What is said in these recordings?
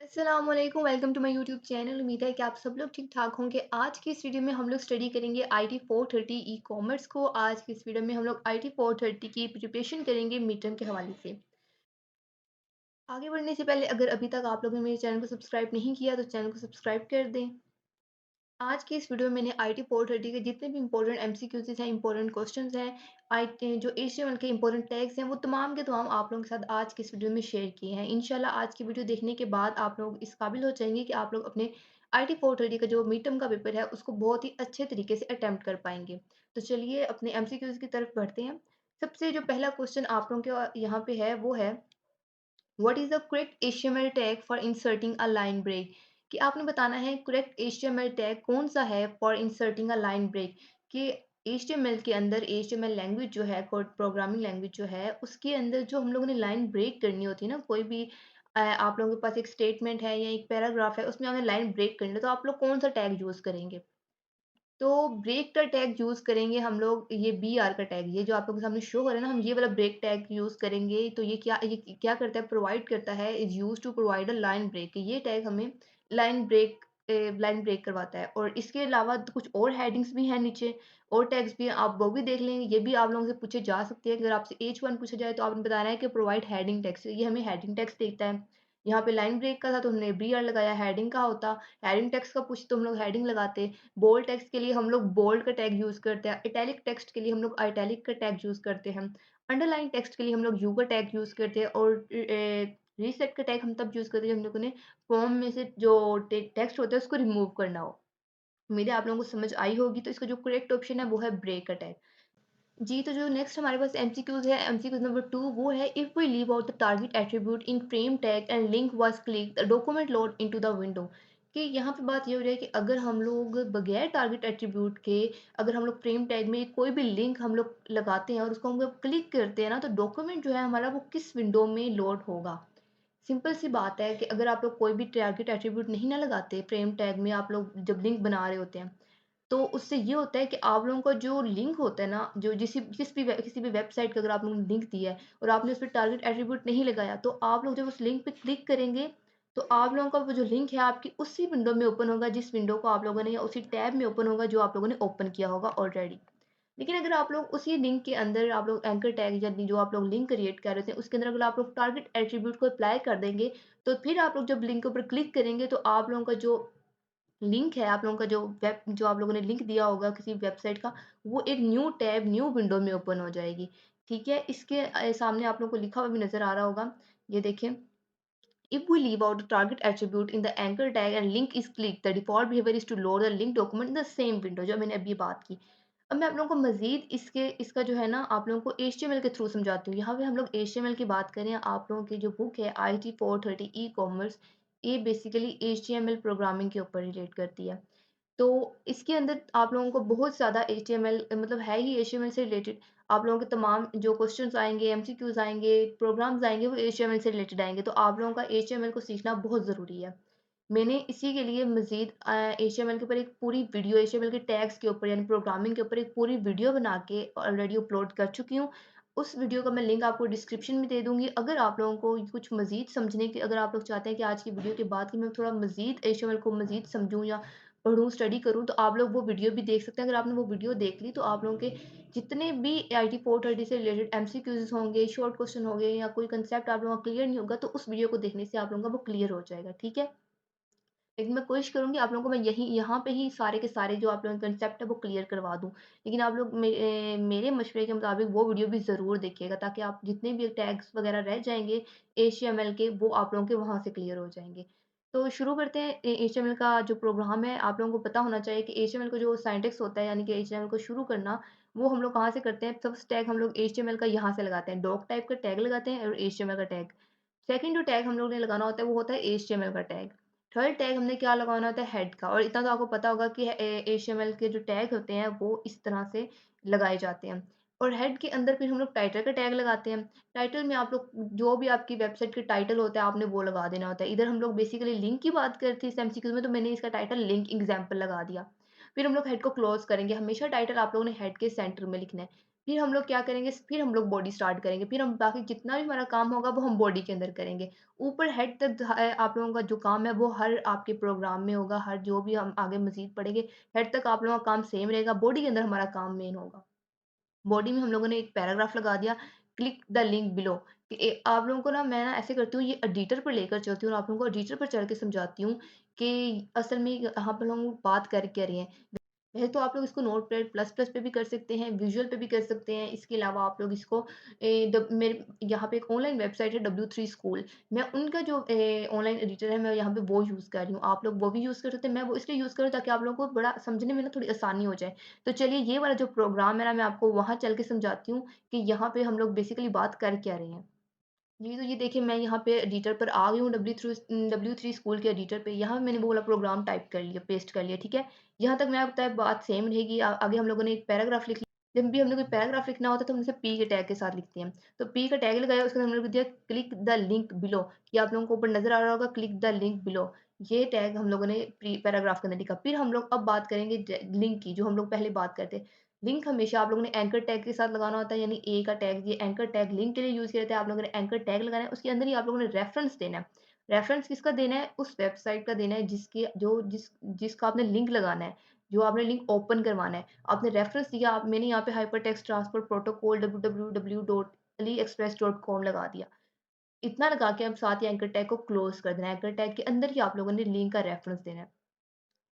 अस्सलाम वालेकुम, welcome to my YouTube channel. उम्मीद है कि आप सब लोग ठीक ठाक होंगे। आज की इस वीडियो में हम लोग स्टडी करेंगे आईटी 430 ई कॉमर्स को। आज की इस वीडियो में हम लोग आईटी 430 की प्रिपरेशन करेंगे मिड टर्म के हवाले से। आगे बढ़ने से पहले अगर अभी तक आप लोगों ने मेरे चैनल को सब्सक्राइब नहीं किया तो चैनल को सब्सक्राइब कर दें। आज की इस वीडियो में मैंने आईटी 430 के जितने भी इंपॉर्टेंट एमसीक्यूज हैं, इंपॉर्टेंट क्वेश्चंस हैं, आई जो एचटीएमएल के इंपॉर्टेंट टैग्स हैं, वो तमाम के तमाम आप लोगों के साथ आज की इस वीडियो में शेयर किए हैं। इंशाल्लाह आज की वीडियो देखने के बाद आप लोग इस काबिल हो जाएंगे कि आप लोग अपने आईटी 430 का जो मिड टर्म का पेपर है उसको बहुत ही अच्छे तरीके से अटेम्प्ट कर पाएंगे। तो चलिए अपने एमसीक्यूज की तरफ बढ़ते हैं। सबसे जो पहला क्वेश्चन आप लोगों के यहाँ पे है वो है, what is the correct HTML tag for inserting a line break. कि आपने बताना है करेक्ट एचटीएमएल टैग कौन सा है for inserting a line break. कि एचटीएमएल के अंदर एचटीएमएल लैंग्वेज जो है, कोड प्रोग्रामिंग लैंग्वेज जो है, उसके अंदर जो हम लोगों ने लाइन ब्रेक करनी होती है ना, कोई भी आप लोगों के पास एक स्टेटमेंट है या एक पैराग्राफ है, उसमें हमें लाइन ब्रेक करनी है, तो आप लोग कौन सा टैग यूज करेंगे? तो ब्रेक का टैग यूज़ करेंगे हम लोग, ये बीआर का टैग, ये जो आप लोगों के सामने शो हो रहा है ना, हम ये वाला ब्रेक टैग यूज़ करेंगे। तो ये क्या करता है, प्रोवाइड करता है, is used to provide a line break. ये टैग हमें लाइन ब्रेक करवाता है। और इसके अलावा तो कुछ और हेडिंग्स भी हैं नीचे, और टैग्स भी हैं, आप वो भी देख लेंगे। ये भी आप लोगों से पूछे जा सकते हैं। अगर आपसे H1 पूछा जाए तो आपने बताना है कि प्रोवाइड हेडिंग टैग्स, ये हमें हेडिंग टैग्स देता है। यहाँ पे लाइन ब्रेक का था तो हमने बीआर लगाया। हेडिंग का होता, हेडिंग टेक्स्ट का पूछे तो हम लोग हेडिंग लगाते। बोल्ड टेक्स्ट के लिए हम लोग बोल्ड का टैग यूज़ करते हैं। इटैलिक टेक्स्ट के लिए हम लोग इटैलिक का टैग यूज़ करते हैं। अंडरलाइन टेक्स्ट के लिए हम लोग यू का टैग यूज़ करते हैं। और रीसेट का टैग हम तब यूज़ करते हैं जब हम लोगों ने फॉर्म में से जो टेक्स्ट होता है उसको रिमूव करना हो। उम्मीद है आप लोगों को समझ आई होगी। तो इसका जो करेक्ट ऑप्शन है वो है ब्रेक का टैग। जी, तो जो नेक्स्ट हमारे पास एमसीक्यूज़ है, एमसीक्यूज़ नंबर 2 वो है, if we leave out the target attribute in frame tag and link was clicked, the document load into the window. कि यहाँ पे बात ये हो रही है कि अगर हम लोग बगैर टारगेट एट्रीब्यूट के, अगर हम लोग फ्रेम टैग में कोई भी लिंक हम लोग लगाते हैं और उसको हम लोग क्लिक करते हैं ना, तो डॉक्यूमेंट जो है हमारा वो किस विंडो में लोड होगा। सिंपल सी बात है कि अगर आप लोग कोई भी टारगेट एट्रीब्यूट नहीं ना लगाते फ्रेम टैग में, आप लोग जब लिंक बना रहे होते हैं, तो उससे ये होता है कि आप लोगों का जो लिंक होता है ना, जो किसी भी वेबसाइट का अगर आप लोगों ने लिंक दिया है और आपने उस पे टारगेट एट्रीब्यूट नहीं लगाया, तो आप लोग जब उस लिंक पे क्लिक करेंगे, तो आप लोगों का वो जो लिंक है आपकी उसी विंडो में ओपन होगा, जिस विंडो को आप लोगों ने, या उसी टैब में ओपन होगा जो आप लोगों ने ओपन किया होगा ऑलरेडी। लेकिन अगर आप लोग उसी लिंक के अंदर आप लोग एंकर टैग या जो आप लोग लिंक क्रिएट कर रहे थे उसके अंदर अगर आप लोग टारगेट एट्रीब्यूट को अप्लाई कर देंगे, तो फिर आप लोग जब लिंक के ऊपर क्लिक करेंगे तो आप लोगों का जो लिंक है, आप लोगों का जो आप लोगों ने लिंक दिया होगा किसी वेबसाइट का, वो एक न्यू टैब, न्यू विंडो में ओपन हो जाएगी। ठीक है? इसके सामने आप लोगों को लिखा हुआ भी नज़र आ रहा होगा। ये देखें, if we leave out the target attribute in the anchor tag and link is clicked, the default behavior is to load the link document in the same window, जो मैंने अभी बात की। अब मैं आप लोगों को मज़ीद इसका जो है ना, आप लोगों को एचटीएमएल के थ्रू समझाती हूँ। यहाँ पे हम लोग एचटीएमएल की बात करें, आप लोगों की जो बुक है आईटी 430 ई कॉमर्स, ये बेसिकली एचटीएमएल प्रोग्रामिंग के ऊपर रिलेट करती है। तो इसके अंदर आप लोगों को बहुत ज़्यादा एचटीएमएल, मतलब है ही एचटीएमएल से रिलेटेड। आप लोगों के तमाम जो क्वेश्चंस आएँगे, एमसीक्यूज़ आएँगे, प्रोग्राम्स आएँगे, वो एचटीएमएल से रिलेटेड आएँगे। तो आप लोगों का एचटीएमएल को सीखना बहुत ज़रूरी है। मैंने इसी के लिए मज़ीद एचटीएमएल के ऊपर एक पूरी वीडियो, एचटीएमएल के टैग्स के ऊपर यानी प्रोग्रामिंग के ऊपर एक पूरी वीडियो बना के ऑलरेडी अपलोड कर चुकी हूँ। उस वीडियो का मैं लिंक आपको डिस्क्रिप्शन में दे दूँगी। अगर आप लोगों को कुछ मज़ीद समझने की, अगर आप लोग चाहते हैं कि आज की वीडियो के बाद कि मैं थोड़ा मज़ीद एचटीएमएल को मज़ीद समझूँ या पढ़ूँ, स्टडी करूँ, तो आप लोग वो वीडियो भी देख सकते हैं। अगर आपने वो वीडियो देख ली तो आप लोगों के जितने भी आईटी 430 से रिलेटेड एमसीक्यूज़ होंगे, शॉर्ट क्वेश्चन होंगे या कोई कांसेप्ट आप लोगों का क्लियर नहीं होगा, तो उस वीडियो को देखने से आप लोगों का वो क्लियर हो जाएगा। ठीक है? लेकिन मैं कोशिश करूँगी आप लोगों को मैं यहीं यहाँ पे ही सारे के सारे जो आप लोगों के कंसेप्ट है वो क्लियर करवा दूँ। लेकिन आप लोग मेरे मशवरे के मुताबिक वो वीडियो भी ज़रूर देखिएगा, ताकि आप जितने भी टैग्स वगैरह रह जाएँगे एचटीएमएल के, वो आप लोगों के वहाँ से क्लियर हो जाएँगे। तो शुरू करते हैं। एचटीएमएल का जो प्रोग्राम है, आप लोगों को पता होना चाहिए कि एचटीएमएल का जो सिंटैक्स होता है, यानी कि एचटीएमएल को शुरू करना, वो हम लोग कहाँ से करते हैं। फर्स्ट टैग हम लोग एचटीएमएल का यहाँ से लगाते हैं, डॉक टाइप का टैग लगाते हैं और एचटीएमएल का टैग। सेकंड जो टैग हम लोग ने लगाना होता है वो होता है एचटीएमएल का टैग। थर्ड टैग हमने क्या लगाना होता है, हेड का। और इतना तो आपको पता होगा कि एचटीएमएल के जो टैग होते हैं वो इस तरह से लगाए जाते हैं। और हेड के अंदर फिर हम लोग टाइटल का टैग लगाते हैं। टाइटल में आप लोग जो भी आपकी वेबसाइट का टाइटल होता है आपने वो लगा देना होता है। इधर हम लोग बेसिकली लिंक की बात करते थे इस एमसीक्यू में, तो मैंने इसका टाइटल लिंक एग्जाम्पल लगा दिया। फिर हम लोग हेड को क्लोज करेंगे। हमेशा टाइटल आप लोगों ने हेड के सेंटर में लिखना है। फिर हम लोग क्या करेंगे, फिर हम लोग बॉडी स्टार्ट करेंगे, फिर हम बाकी जितना भी हमारा काम होगा वो हम बॉडी के अंदर करेंगे। ऊपर हेड तक आप लोगों का जो काम है वो हर आपके प्रोग्राम में होगा, हर जो भी हम आगे मज़ीद पढ़ेंगे, हेड तक आप लोगों का काम सेम रहेगा, बॉडी के अंदर हमारा काम मेन होगा। बॉडी में हम लोगों ने एक पैराग्राफ लगा दिया, क्लिक द लिंक बिलो। कि आप लोगों को ना मैं ना ऐसे करती हूँ, ये एडिटर पर लेकर चलती हूँ और आप लोगों को एडिटर पर चल के समझाती हूँ कि असल में यहाँ पर हम लोग बात कर क्या रहे हैं। वैसे तो आप लोग इसको नोटपैड प्लस प्लस पे भी कर सकते हैं, विजुअल पे भी कर सकते हैं। इसके अलावा आप लोग इसको मेरे यहाँ पे एक ऑनलाइन वेबसाइट है W3 स्कूल, मैं उनका जो ऑनलाइन एडिटर है मैं यहाँ पे वो यूज़ कर रही हूँ। आप लोग वो भी यूज़ कर सकते हैं, मैं वो इसलिए यूज़ कर रही हूँ ताकि आप लोगों को बड़ा समझने में ना थोड़ी आसानी हो जाए। तो चलिए ये वाला जो प्रोग्राम है ना मैं आपको वहाँ चल के समझाती हूँ कि यहाँ पे हम लोग बेसिकली बात कर क्या रहे हैं। जी, तो ये देखिए मैं यहाँ पे एडिटर पर आ गई हूँ, W3 स्कूल के एडिटर पे। यहाँ मैंने वो वाला प्रोग्राम टाइप कर लिया, पेस्ट कर लिया, ठीक है? यहाँ तक मैं, लगता है बात सेम रहेगी। आगे हम लोगों ने एक पैराग्राफ लिख लिया। जब भी हमने कोई पैराग्राफ लिखना होता है तो हम इसे पी के टैग के साथ लिखते हैं। तो पी का टैग लगाया, उसके बाद हमने लिख दिया क्लिक द लिंक बिलो। ये आप लोगों को ऊपर नज़र आ रहा होगा, क्लिक द लिंक बिलो। ये टैग हम लोगों ने प्री पैराग्राफ के अंदर लिखा। फिर हम लोग अब बात करेंगे लिंक की, जो हम लोग पहले बात करते थे। लिंक हमेशा आप लोगों ने एंकर टैग के साथ लगाना होता है, यानी ए का टैग, ये एंकर टैग लिंक के लिए यूज़ किया जाता है। आप लोगों ने एंकर टैग लगाना है, उसके अंदर ही आप लोगों ने रेफरेंस देना है। रेफरेंस किसका देना है? उस वेबसाइट का देना है जिसकी जो जिसका आपने लिंक लगाना है, जो आपने लिंक ओपन करवाना है। आपने रेफरेंस दिया, आप मैंने यहाँ पे हाइपरटेक्स्ट ट्रांसपोर्ट प्रोटोकॉल www.aliexpress.com लगा दिया। इतना लगा के अब साथ ही एंकर टैग को क्लोज़ कर देना है। एंकर टैग के अंदर ही आप लोगों ने लिंक का रेफरेंस देना है।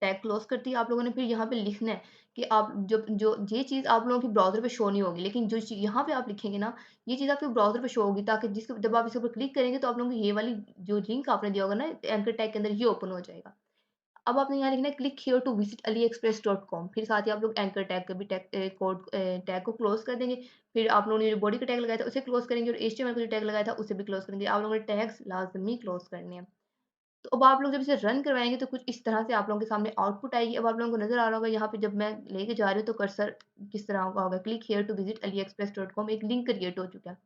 टैग क्लोज़ करते ही आप लोगों ने फिर यहाँ पे लिखना है कि आप जब जो ये चीज़ आप लोगों की ब्राउज़र पे शो नहीं होगी, लेकिन जो यहाँ पे आप लिखेंगे ना, ये चीज़ आपके ब्राउज़र पे शो होगी, ताकि जब आप इसके ऊपर क्लिक करेंगे तो आप लोगों को ये वाली जो लिंक आपने दिया होगा ना एंकर टैग के अंदर, ये ओपन हो जाएगा। अब आपने यहाँ लिखना है click here to visit aliexpress.com। फिर साथ ही आप लोग एंकर टैग का भी टैग को क्लोज़ कर देंगे। फिर आप लोगों ने जो बॉडी का टैग लगाया था उसे क्लोज़ करेंगे और HTML का जो टैग लगाया था उसे भी क्लोज़ करेंगे। आप लोगों ने टैग्स लाज़मी क्लोज़ करने हैं। तो अब आप लोग जब इसे रन करवाएँगे तो कुछ इस तरह से आप लोगों के सामने आउटपुट आएगी। अब आप लोगों को नज़र आ रहा होगा यहाँ पे, जब मैं लेके जा रही हूँ तो कर्सर किस तरह का होगा, click here to visit aliexpress.com, एक लिंक क्रिएट हो चुका है।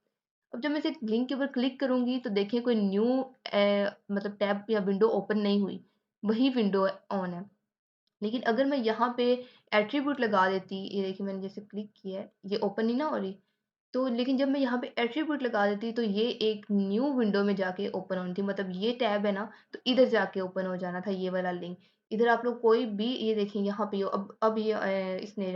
अब जब मैं इस लिंक के ऊपर क्लिक करूँगी तो देखिए कोई न्यू मतलब टैब या विंडो ओपन नहीं हुई, वही विंडो ऑन है। लेकिन अगर मैं यहाँ पे एट्रिब्यूट लगा देती, ये देखिए मैंने जैसे क्लिक किया है, ये ओपन नहीं ना हो रही। तो लेकिन जब मैं यहाँ पे एट्रिब्यूट लगा देती तो ये एक न्यू विंडो में जाके ओपन होनी थी, मतलब ये टैब है ना, तो इधर जाके ओपन हो जाना था ये वाला लिंक। इधर आप लोग कोई भी ये देखें यहाँ पे अब ये इसने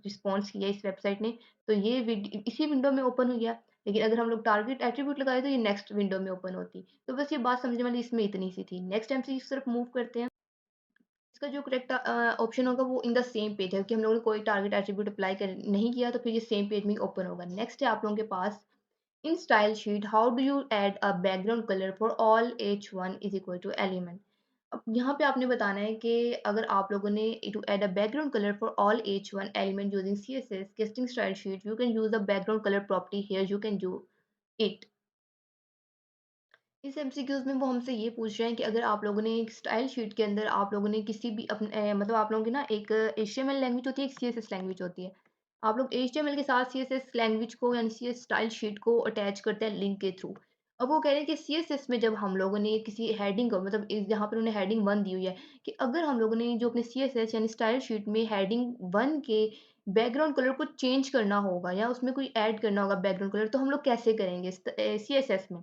रिस्पॉन्स किया इस वेबसाइट ने, तो ये इसी विंडो में ओपन हो गया। लेकिन अगर हम लोग टारगेट एट्रीब्यूट लगाए तो ये नेक्स्ट विंडो में ओपन होती। तो बस ये बात समझने वाली इसमें इतनी सी थी। नेक्स्ट टाइम से इस तरफ मूव करते हैं। इसका जो करेक्ट ऑप्शन होगा वो इन द सेम पेज है, कि हम लोगों ने कोई टारगेट एट्रीब्यूट अप्लाई कर नहीं किया, तो फिर ये सेम पेज में ओपन होगा। नेक्स्ट है आप लोगों के पास in style sheet, how do you add a background colour for all H1 is equal to element. अब यहाँ पे आपने बताना है कि अगर आप लोगों ने to add a background colour for all H1 element using CSS casting style sheet, you can use the background color property here, you can do it। इस एमसीक्यूज़ में वो हमसे ये पूछ रहे हैं कि अगर आप लोगों ने एक स्टाइल शीट के अंदर आप लोगों ने किसी भी अपने मतलब आप लोगों की ना एक HTML लैंग्वेज होती है, एक CSS लैंग्वेज होती है। आप लोग HTML के साथ CSS लैंग्वेज को यानी CSS स्टाइल शीट को अटैच करते हैं लिंक के थ्रू। अब वो कह रहे हैं कि CSS में जब हम लोगों ने किसी हेडिंग को, मतलब जहाँ पर उन्होंने हेडिंग 1 दी हुई है, कि अगर हम लोगों ने जो अपने CSS यानी स्टाइल शीट में हेडिंग 1 के बैकग्राउंड कलर को चेंज करना होगा या उसमें कोई ऐड करना होगा बैकग्राउंड कलर, तो हम लोग कैसे करेंगे CSS में।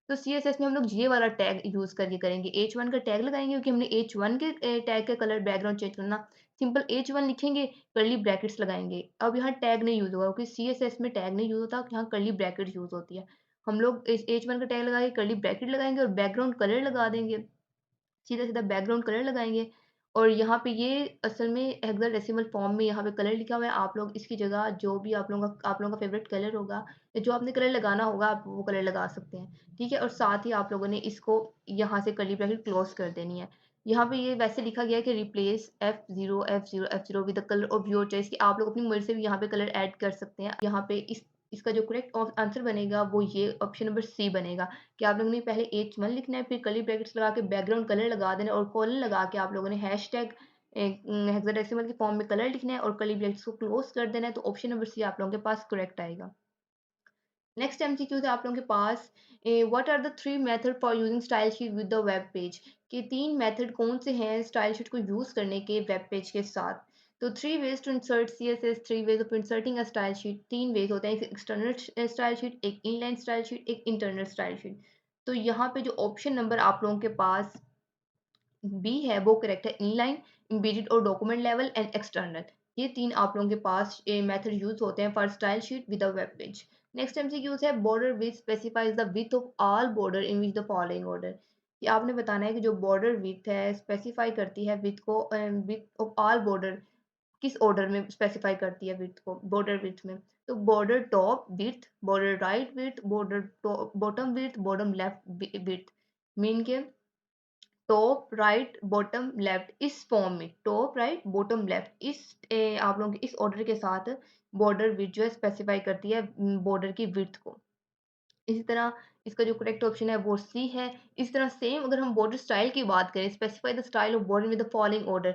तो सीएसएस में हम लोग ये वाला टैग यूज़ करके करेंगे। एच वन का टैग लगाएँगे, क्योंकि हमने H1 के टैग का कलर बैकग्राउंड चेंज करना। सिंपल H1 लिखेंगे, कर्ली ब्रैकेट्स लगाएँगे। अब यहाँ टैग नहीं यूज़ होगा, क्योंकि सीएसएस में टैग नहीं यूज़ होता, यहाँ कर्ली ब्रैकेट्स यूज़ होती है। हम लोग इस H1 का टैग लगा के कर्ली ब्रैकेट लगाएँगे और बैकग्राउंड कलर लगा देंगे। सीधा-सीधा बैकग्राउंड कलर लगाएँगे और यहाँ पे ये असल में हेक्साडेसिमल फॉर्म में यहाँ पे कलर लिखा हुआ है। आप लोग इसकी जगह जो भी आप लोगों का फ़ेवरेट कलर होगा या जो आपने कलर लगाना होगा, आप वो कलर लगा सकते हैं, ठीक है? और साथ ही आप लोगों ने इसको यहाँ से कर्ली ब्रैकेट क्लोज़ कर देनी है। यहाँ पे ये वैसे लिखा गया है कि replace F0 with the colour of your choice, कि आप लोग अपनी मर्ज़ी से भी यहाँ पे कलर ऐड कर सकते हैं। यहाँ पे इसका जो करेक्ट आंसर बनेगा वो ये ऑप्शन नंबर सी बनेगा। कि आप लोगों ने पहले H1 लिखना है, फिर कर्ली ब्रैकेट्स लगा के बैकग्राउंड कलर लगा देना और कोलन लगा के आप लोगों ने हैशटैग हेक्साडेसिमल की फॉर्म में कलर लिखना है और कर्ली ब्रैकेट्स को क्लोज कर देना है। तो ऑप्शन नंबर सी आप लोगों के पास करेक्ट आएगा। नेक्स्ट एमसीक्यू है आप लोगों के पास, what are the 3 method for using style sheet with the web page. कि 3 मेथड कौन से हैं स्टाइल शीट को यूज़ करने के वेब पेज के साथ। तो 3 ways to insert CSS, 3 ways of inserting a style sheet, 3 ways होते हैं, एक एक्सटर्नल स्टाइल शीट, एक इनलाइन स्टाइल शीट, एक इंटरनल स्टाइल शीट। तो यहाँ पे जो ऑप्शन नंबर आप लोगों के पास बी है वो करेक्ट है, इनलाइन, एम्बेडेड और डॉक्यूमेंट लेवल एंड एक्सटर्नल। ये 3 आप लोगों के पास मेथड यूज़ होते हैं for style sheet with a web page. Next MCQs है border width specifies the width of all border in which the following order. ये आपने बताना है कि जो बॉर्डर विड्थ है स्पेसिफाई करती है विड्थ को, विड्थ ऑफ ऑल बॉर्डर किस ऑर्डर में स्पेसिफाई करती है विड्थ को, बॉर्डर विड्थ में। तो border top width, border right width, border bottom width, bottom left width. Mean के टॉप राइट बॉटम लेफ्ट इस फॉर्म में, टॉप राइट बॉटम लेफ्ट इस आप लोगों के इस ऑर्डर के साथ बॉर्डर विड्थ जो है स्पेसिफाई करती है बॉर्डर की विड्थ को। इसी तरह इसका जो करेक्ट ऑप्शन है वो सी है। इस तरह सेम अगर हम बॉर्डर स्टाइल की बात करें, specify the style of border with the following order,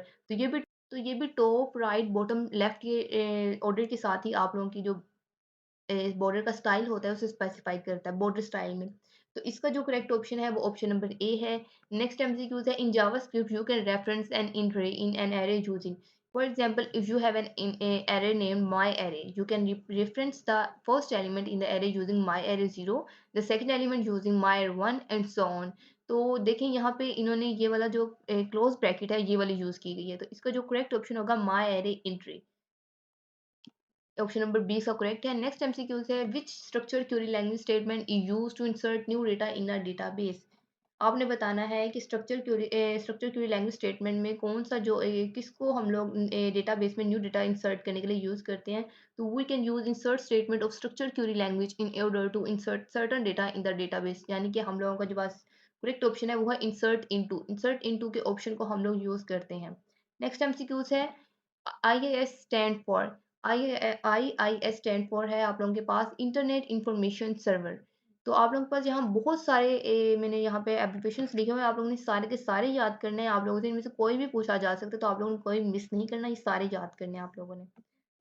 तो ये भी टॉप राइट बॉटम लेफ्ट के ऑर्डर के साथ ही आप लोगों की जो बॉर्डर का स्टाइल होता है उसे स्पेसिफाई करता है बॉर्डर स्टाइल में। तो इसका जो करेक्ट ऑप्शन है वो ऑप्शन नंबर ए है। नेक्स्ट एमसीक्यूज है in JavaScript you can reference an array in an array using, for example if you have an array named my array, you can reference the first element in the array using my array 0, the second element using my array 1 and so on। तो देखें यहाँ पे इन्होंने ये वाला जो close bracket है ये वाली यूज की गई है, तो इसका जो करेक्ट ऑप्शन होगा my array entry. Option number B इसका करेक्ट है। नेक्स्ट एमसीक्यूज है which structure query language statement is use to insert new data in a database. आपने बताना है कि स्ट्रक्चर क्वेरी लैंग्वेज स्टेटमेंट में कौन सा जो किसको हम लोग डेटाबेस में न्यू डेटा इंसर्ट करने के लिए यूज करते हैं। तो we can use insert statement of structure query language in order to insert certain data in the database, यानी कि हम लोगों का जो पास करेक्ट ऑप्शन है वो है इंसर्ट इनटू के ऑप्शन को हम लोग यूज करते हैं। नेक्स्ट एमसीक्यूज है IIS stand for, IIS stand for है आप लोगों के पास इंटरनेट इंफॉर्मेशन सर्वर। तो आप लोगों के पास यहाँ बहुत सारे मैंने यहाँ पे एप्लीकेशंस लिखे हुए हैं, आप लोगों ने सारे के सारे याद करने हैं। आप लोगों से इनमें से कोई भी पूछा जा सकता है, तो आप लोगों ने कोई मिस नहीं करना, ये सारे याद करने हैं आप लोगों ने।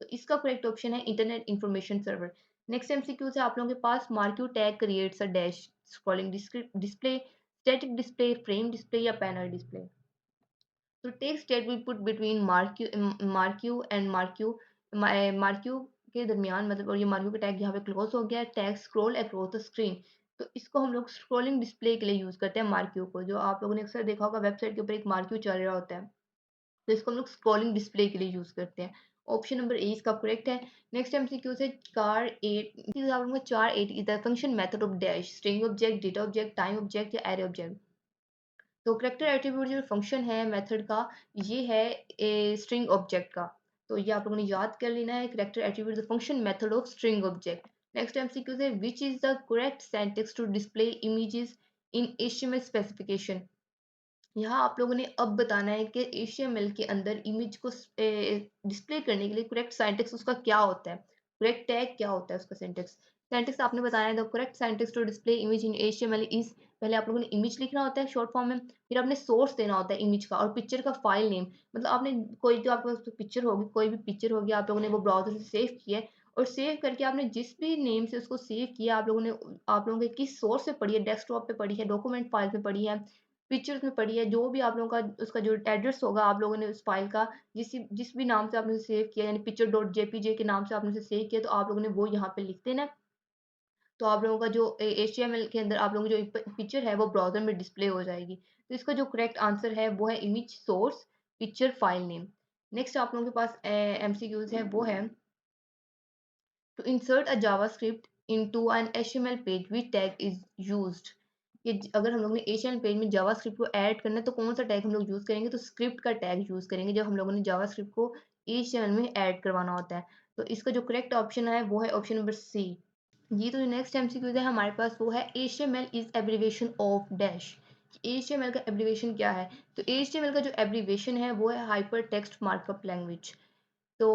तो इसका करेक्ट ऑप्शन है internet information server. Next MCQ है आप लोगों के पास marquee tag creates a dash scrolling display, static display, frame display या पैनल डिस्प्ले। तो text that we put between marquee and marquee के दरमियान, मतलब और ये मार्क्यू का टैग यहाँ पे क्लोज हो गया, tag scroll across the screen. तो इसको हम लोग स्क्रॉलिंग डिस्प्ले के लिए यूज करते हैं मार्क्यू को, जो आप लोगों ने अक्सर देखा होगा वेबसाइट के ऊपर एक मार्क्यू चल रहा होता है, तो इसको हम लोग स्क्रॉलिंग डिस्प्ले के लिए यूज करते हैं। ऑप्शन नंबर ए इसका करेक्ट है। नेक्स्ट एमसीक्यू से कार एट, आप लोगों को char at is the function method of dash string object, data object, time object या एरे ऑब्जेक्ट। तो करेक्टर एट्रीब्यूट जो फंक्शन है मेथड का, ये है स्ट्रिंग ऑब्जेक्ट का। तो ये आप लोगों ने याद कर लेना है, character attribute the function method of string object. Next MCQ है which is the correct syntax to display images in HTML specification. यहाँ आप लोगों ने अब बताना है कि एचटीएमएल के अंदर इमेज को डिस्प्ले करने के लिए करेक्ट सिंटैक्स उसका क्या होता है, करेक्ट टैग क्या होता है उसका सिंटैक्स। सिंटैक्स आपने बताया है the correct syntax to display image in HTML is, पहले आप लोगों ने इमेज लिखना होता है शॉर्ट फॉर्म में, फिर आपने सोर्स देना होता है इमेज का और पिक्चर का फाइल नेम। मतलब आपने कोई जो आपके पास पिक्चर होगी, कोई भी पिक्चर होगी, आप लोगों ने वो ब्राउजर से सेव किया है और सेव करके आपने जिस भी नेम से उसको सेव किया, आप लोगों ने आप लोगों के किस सोर्स से पढ़ी है, डेस्कटॉप पे पढ़ी है, डॉक्यूमेंट फाइल में पढ़ी है, पिक्चर्स में पड़ी है, जो भी आप लोगों का उसका जो एड्रेस होगा आप लोगों ने उस फाइल का, जिस भी नाम से आपने उसे सेव किया, यानी पिक्चर डॉट जेपीजे के नाम से आपने उसे सेव किया, तो आप लोगों ने वो यहाँ पे लिख देना है। तो आप लोगों का जो एचटीएमएल के अंदर आप लोगों की जो पिक्चर है वो ब्राउजर में डिस्प्ले हो जाएगी। तो इसका जो करेक्ट आंसर है वो है image source picture file name. Next आप लोगों के पास एमसीक्यूज है वो है to insert a JavaScript into an HTML page which tag is used। ये अगर हम लोग ने HTML पेज में जावास्क्रिप्ट को ऐड करना है तो कौन सा टैग हम लोग यूज करेंगे, तो स्क्रिप्ट का टैग यूज करेंगे जब हम लोगों ने जावास्क्रिप्ट को HTML में ऐड करवाना होता है। तो इसका जो करेक्ट ऑप्शन है वो है ऑप्शन नंबर सी। जी तो नेक्स्ट एमसीक्यूज है हमारे पास वो है HTML is abbreviation of dash. HTML का एब्रीविएशन क्या है, तो HTML का जो एब्रीविएशन है वो है hyper text markup language. So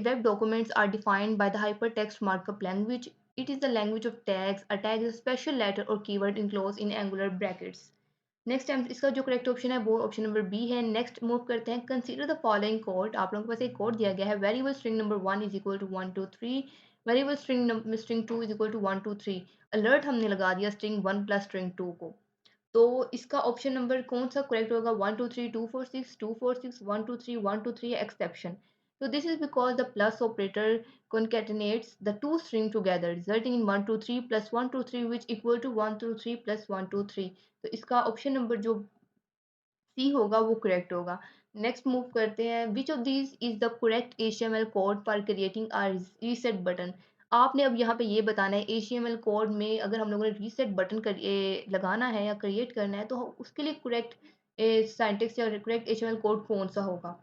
web documents are defined by the hypertext markup language. It is the language of tags. A tag is a special letter or keyword enclosed in angular brackets. Next time इसका जो correct option है वो option number B है। Next move करते हैं, consider the following code. आप लोगों के पास एक कोड दिया गया है, variable string number 1 is equal to 1 2 3, variable string 2 is equal to 1 2 3। Alert हमने लगा दिया स्ट्रिंग 1 प्लस स्ट्रिंग 2 को। तो इसका ऑप्शन नंबर कौन सा करेक्ट होगा? 1 2 3 2 4 6 2 4 6 1 2 3 1 2 3 exception. So this is because the plus operator concatenates the two string together, resulting in 1 2 3 plus 1 2 3 which equal to 1 2 3 plus 1 2 3। तो इसका ऑप्शन नंबर जो सी होगा वो करेक्ट होगा। नेक्स्ट मूव करते हैं, which of these is the correct HTML code for creating a reset button. आपने अब यहाँ पे ये बताना है एचटीएमएल कोड में अगर हम लोगों ने रीसेट बटन लगाना है या क्रिएट करना है तो उसके लिए करेक्ट सिंटैक्स या करेक्ट एचटीएमएल कोड कौन सा होगा।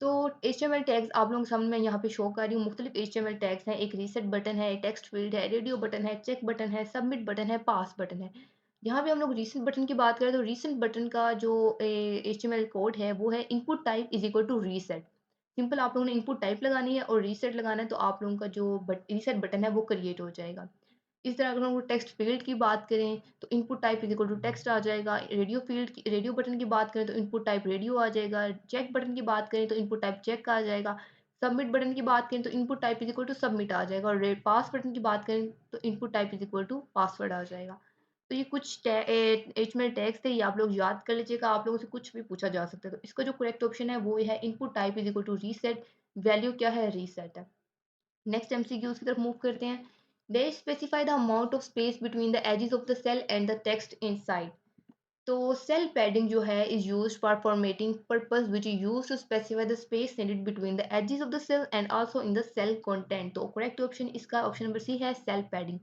तो एचटीएमएल टैग्स आप लोगों के सामने मैं यहाँ पे शो कर रही हूँ। मुख्तलिफ एचटीएमएल टैग्स हैं, एक रीसेट बटन है, टेक्स्ट फील्ड है, रेडियो बटन है, चेक बटन है, सबमिट बटन है, पास बटन है। यहाँ पे हम लोग रीसेंट बटन की बात करें तो रीसेंट बटन का जो एचटीएमएल कोड है वो है input type is equal to reset. Simple आप लोगों ने इनपुट टाइप लगानी है और रीसेट लगाना है तो आप लोगों का जो रीसेट बटन है वो क्रिएट हो जाएगा। इस तरह अगर हम लोग टेक्स्ट फील्ड की बात करें तो input type is equal to text आ जाएगा। रेडियो फील्ड की रेडियो बटन की बात करें तो इनपुट टाइप रेडियो आ जाएगा। चेक बटन की बात करें तो इनपुट टाइप चेक आ जाएगा। सबमिट बटन की बात करें तो input type is equal to submit आ जाएगा और पास बटन की बात करें तो input type is equal to password आ जाएगा। तो ये कुछ एचटीएमएल टैग्स थे, ये आप लोग याद कर लीजिएगा, आप लोगों से कुछ भी पूछा जा सकता है। तो इसका जो करेक्ट ऑप्शन है वो है input type is equal to reset, value क्या है? रीसेट है। नेक्स्ट एमसीक्यूज की तरफ मूव करते हैं। They specify the amount of space between the edges of the cell and the text inside. तो सेल पैडिंग जो है is used for formatting purpose which is used to specify the space needed between the edges of the cell and also in the cell content. तो correct option इसका option number C है, cell padding.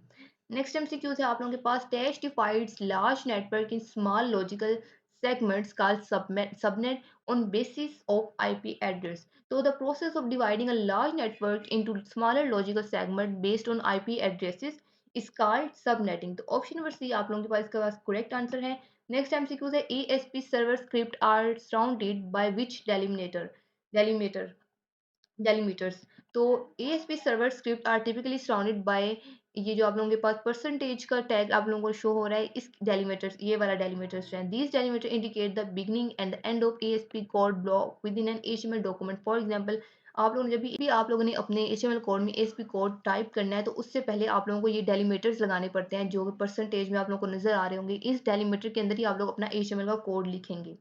Next MCQ है आप लोगों के पास, dash divides large network in small logical segments called subnet on basis of IP address. So the process of dividing a large network into smaller logical segment based on IP addresses is called subnetting. तो option number C आप लोगों के पास इसका पास correct answer है। Next MCQ है, ASP server script are surrounded by which delimiter delimiters. तो ASP server script are typically surrounded by, ये जो आप लोगों के पास परसेंटेज का टैग आप लोगों को शो हो रहा है, इस डेलीमीटर्स, ये वाला डेलीमीटर्स है। These delimiter indicate the beginning and the end of ASP code block with in an HTML document. For example आप लोगों ने जब भी आप लोगों ने अपने HTML कोड में ASP कोड टाइप करना है तो उससे पहले आप लोगों को ये डेलीमीटर्स लगाने पड़ते हैं जो परसेंटेज में आप लोगों को नजर आ रहे होंगे। इस डेलीमीटर के अंदर ही आप लोग अपना HTML का कोड लिखेंगे।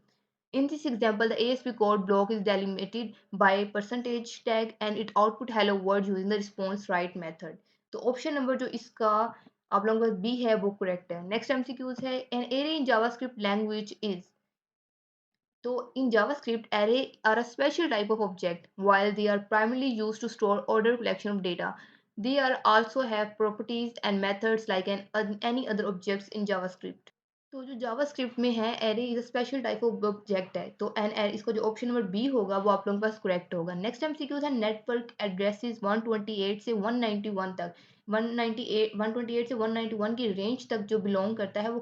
In this example, the ASP code block is delimited by percentage tag and it output hello world using the response write method. तो ऑप्शन नंबर जो इसका आप लोगों का बी है वो करेक्ट है। नेक्स्ट एमसीक्यूज है, an array in JavaScript language is. तो in JavaScript, array are a special type of object. While they are primarily used to store ordered collection of data, they are also have properties and methods like any other objects in JavaScript. तो जो JavaScript में है, array is a special type of object है। तो an array इसका जो option number B होगा वो आप लोगों के पास करेक्ट होगा। नेक्स्ट एमसीक्यू है, नेटवर्क एड्रेसेस 128 से 191 तक, 198 128 से 191 की रेंज तक जो बिलोंग करता है वो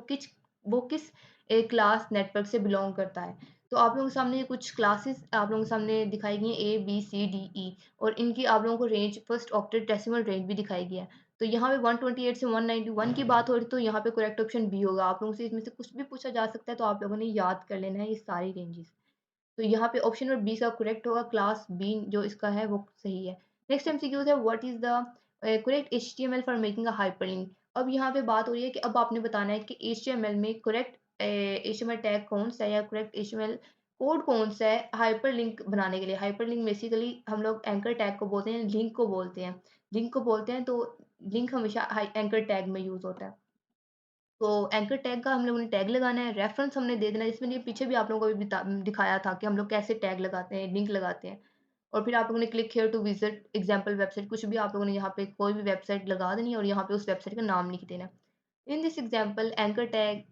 किस एक क्लास नेटवर्क से बिलोंग करता है। तो आप लोगों के सामने ये कुछ क्लासेस आप लोगों के सामने दिखाई गई हैं, A B C D E, और इनकी आप लोगों को range first octet decimal range भी दिखाई गई है। तो यहाँ पे 128 से 191 की बात हो रही, तो यहाँ पे करेक्ट ऑप्शन बी होगा। आप लोगों से इसमें से कुछ भी पूछा जा सकता है तो आप लोगों ने याद कर लेना है ये सारी रेंजेस। तो यहाँ पे ऑप्शन नंबर बी का करेक्ट होगा, क्लास बी जो इसका है वो सही है। नेक्स्ट एमसीक्यू है, what is the correct HTML for making a hyperlink. अब यहाँ पे बात हो रही है कि अब आपने बताना है कि एचटीएमएल में करेक्ट एचटीएमएल टैग कौन सा है या करेक्ट एचटीएमएल कोड कौन सा है हाइपरलिंक बनाने के लिए। हाइपरलिंक बेसिकली हम लोग एंकर टैग को बोलते हैं, लिंक को बोलते हैं। तो लिंक हमेशा एंकर टैग में यूज होता है। तो एंकर टैग का हम लोगों ने टैग लगाना है, रेफरेंस हमने दे देना है, जिसमें ये पीछे भी आप लोगों को भी दिखाया था कि हम लोग कैसे टैग लगाते हैं, लिंक लगाते हैं। और फिर आप लोगों ने click here to visit example website, कुछ भी आप लोगों ने यहाँ पे कोई भी वेबसाइट लगा देनी है और यहाँ पे उस वेबसाइट का नाम लिख देना है। In this example anchor tag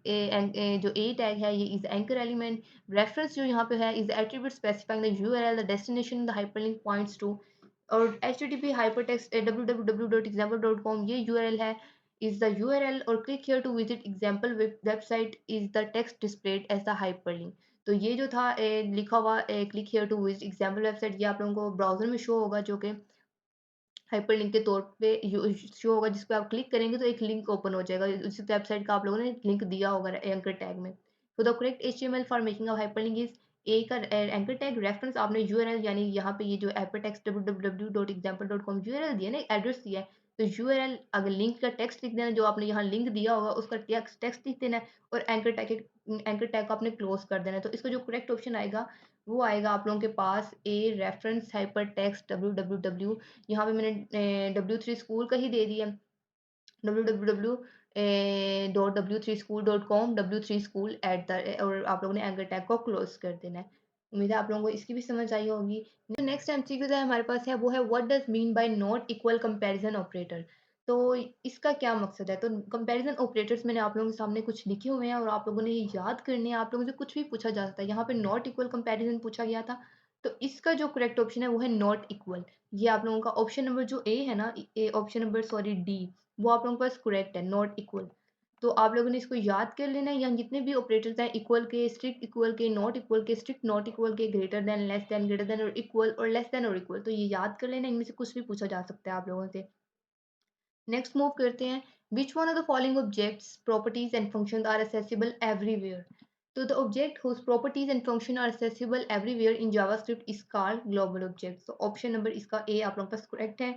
जो ए टैग है ये इज एंकर एलिमेंट। रेफरेंस जो यहाँ पे है is attribute specifying the URL the destination the hyperlink points to. और http hypertext www.example.com ये यूआरएल है, is the URL, और click here to visit example website is the text displayed as the hyperlink। तो ये जो था लिखा हुआ click here to visit example website, ये आप लोगों को ब्राउजर में शो होगा जो कि हाइपरलिंक के तौर पे शो होगा, जिस पे आप क्लिक करेंगे तो एक लिंक ओपन हो जाएगा उस वेबसाइट का आप लोगों ने लिंक दिया होगा एंकर टैग में। तो the correct HTML for making a hyperlink is a का एंकर टैग, रेफरेंस आपने यूआरएल यानी यहाँ पे ये जो हाइपरटेक्स्ट www.example.com यूआरएल दिया ना, एड्रेस दिया है, तो यूआरएल अगर लिंक का टेक्स्ट लिख देना, जो आपने यहाँ लिंक दिया होगा उसका टेक्स्ट लिख देना है और एंकर टैग को आपने क्लोज कर देना है। तो इसका जो करेक्ट ऑप्शन आएगा वो आएगा आप लोगों के पास A reference hyper text www। यहाँ पे मैंने W3 स्कूल का ही दे दिया, www.w3school.com, W3 school at the, और आप लोगों ने एंकर टैग को क्लोज कर देना है। उम्मीद है आप लोगों को इसकी भी समझ आई होगी। जो नेक्स्ट एमसीक्यू है हमारे पास है वो है what does mean by not equal comparison operator. तो इसका क्या मकसद है? तो कंपैरिजन ऑपरेटर्स मैंने आप लोगों के सामने कुछ लिखे हुए हैं और आप लोगों ने ये याद करने हैं। आप लोगों से कुछ भी पूछा जा सकता है। यहाँ पे नॉट इक्वल कंपैरिजन पूछा गया था, तो इसका जो करेक्ट ऑप्शन है वो है नॉट इक्वल। ये आप लोगों का ऑप्शन नंबर जो ए है ना, ऑप्शन नंबर सॉरी डी, वो आप लोगों के पास करेक्ट है, नॉट इक्वल। तो आप लोगों ने इसको याद कर लेना है। यहाँ जितने भी ऑपरेटर्स हैं, इक्वल के, स्ट्रिक्ट इक्वल के, नॉट इक्वल के, स्ट्रिक्ट नॉट इक्वल के, greater than, less than, greater than और इक्वल, और लेस देन और इक्वल, तो ये याद कर लेना। इनमें से कुछ भी पूछा जा सकता है आप लोगों से। नेक्स्ट मूव करते हैं। Which one of the following objects properties and function are accessible everywhere. तो the object whose properties and function are accessible everywhere in JavaScript is called global object। तो ऑप्शन नंबर इसका ए आप लोगों के पास correct है।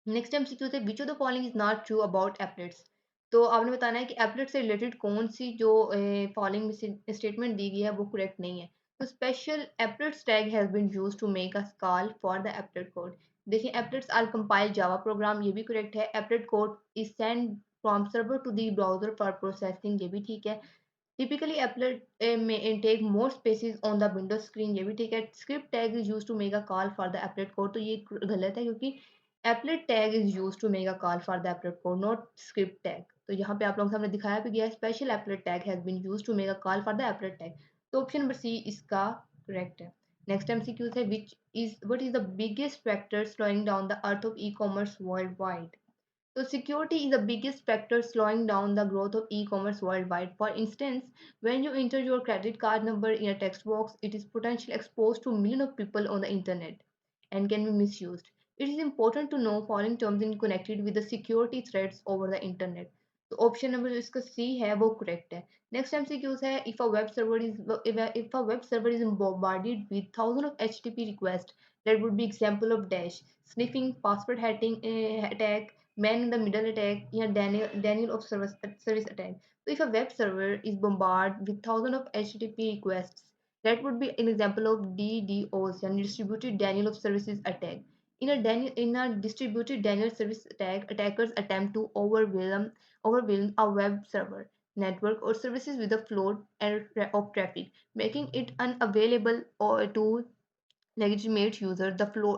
नेक्स्ट एमसीक्यू है which of the following is not true about एप्लेट्स। तो आपने बताना है कि एप्लेट से रिलेटेड कौन सी जो फॉलोइंग स्टेटमेंट दी गई है वो करेक्ट नहीं है। तो special applets tag has been used to make a call for the applet code. देखिए applets are compile Java program, ये भी करेक्ट है। Applet code is send from server to the browser for processing, ये भी ठीक है। Typically, applet may take more spaces on the Windows screen, ये भी ठीक है। Script tag is used to make a call for the applet code, तो ये गलत है क्योंकि applet tag is used to make a call for the applet code, not script tag। तो यहाँ पे आप लोगों के सामने दिखाया भी गया है special applet tag has been used to make a call for the applet tag। तो ऑप्शन नंबर सी इसका करेक्ट है। नेक्स्ट एमसीक्यू है what is the biggest factor slowing down the earth of e-commerce worldwide। So security is the biggest factor slowing down the growth of e-commerce worldwide. For instance, when you enter your credit card number in a text box, it is potentially exposed to millions of people on the internet and can be misused. It is important to know following terms in connected with the security threats over the internet. तो option number जो इसका सी है वो correct है। Next MCQs है if a web server is bombarded with thousands of HTTP requests, that would be example of dash sniffing, password hacking attack, man in the middle attack, या Daniel of service attack. So if a web server is bombarded with thousands of HTTP requests, that would be an example of DDoS, and distributed Daniel of services attack. In a distributed Daniel service attack, attackers attempt to overwhelm a web server network or services with a flood of traffic, making it unavailable or to legitimate user.